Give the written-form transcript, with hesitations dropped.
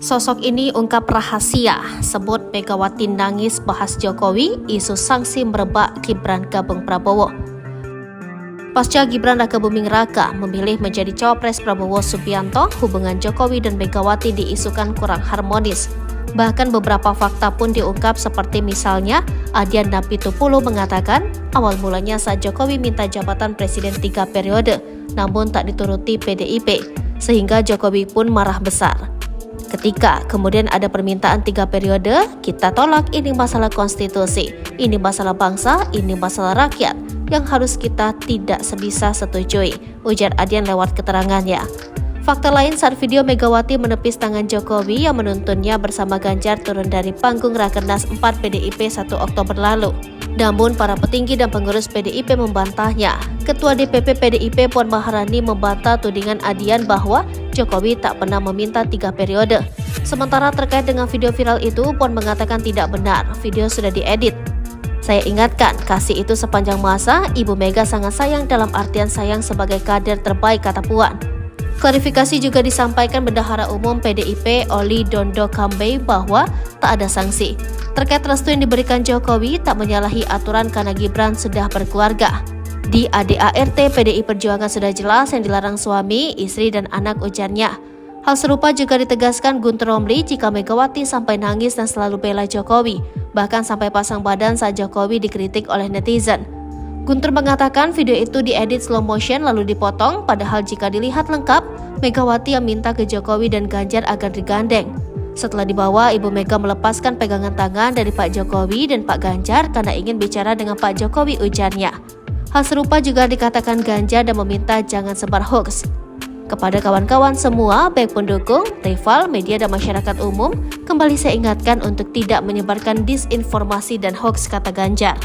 Sosok ini ungkap rahasia, sebut Megawati nangis bahas Jokowi, isu sanksi merebak Gibran gabung Prabowo. Pasca Gibran Rakabuming Raka memilih menjadi cawapres Prabowo Subianto, hubungan Jokowi dan Megawati diisukan kurang harmonis. Bahkan beberapa fakta pun diungkap seperti misalnya Adian Napitupulu mengatakan awal mulanya saat Jokowi minta jabatan presiden 3 periode, namun tak dituruti PDIP, sehingga Jokowi pun marah besar. Ketika kemudian ada permintaan 3 periode, kita tolak, ini masalah konstitusi, ini masalah bangsa, ini masalah rakyat, yang harus kita tidak sebisa setujui, ujar Adian lewat keterangannya. Fakta lain saat video Megawati menepis tangan Jokowi yang menuntunnya bersama Ganjar turun dari panggung Rakernas 4 PDIP 1 Oktober lalu. Namun para petinggi dan pengurus PDIP membantahnya. Ketua DPP PDIP Puan Maharani membantah tudingan Adian bahwa Jokowi tak pernah meminta 3 periode. Sementara terkait dengan video viral itu, Puan mengatakan tidak benar, video sudah diedit. Saya ingatkan, kasih itu sepanjang masa, Ibu Mega sangat sayang dalam artian sayang sebagai kader terbaik, kata Puan. Klarifikasi juga disampaikan Bendahara Umum PDIP Oli Dondo Kambe bahwa tak ada sanksi. Terkait restu yang diberikan Jokowi tak menyalahi aturan karena Gibran sudah berkeluarga. Di ADART PDI Perjuangan sudah jelas yang dilarang suami, istri, dan anak, ujarnya. Hal serupa juga ditegaskan Guntur Romli jika Megawati sampai nangis dan selalu bela Jokowi, bahkan sampai pasang badan saat Jokowi dikritik oleh netizen. Guntur mengatakan video itu diedit slow motion lalu dipotong, padahal jika dilihat lengkap, Megawati yang minta ke Jokowi dan Ganjar agar digandeng. Setelah dibawa, Ibu Mega melepaskan pegangan tangan dari Pak Jokowi dan Pak Ganjar karena ingin bicara dengan Pak Jokowi, ujarnya. Hal serupa juga dikatakan Ganjar dan meminta jangan sebar hoax. Kepada kawan-kawan semua, baik pendukung, rival, media, dan masyarakat umum, kembali saya ingatkan untuk tidak menyebarkan disinformasi dan hoax, kata Ganjar.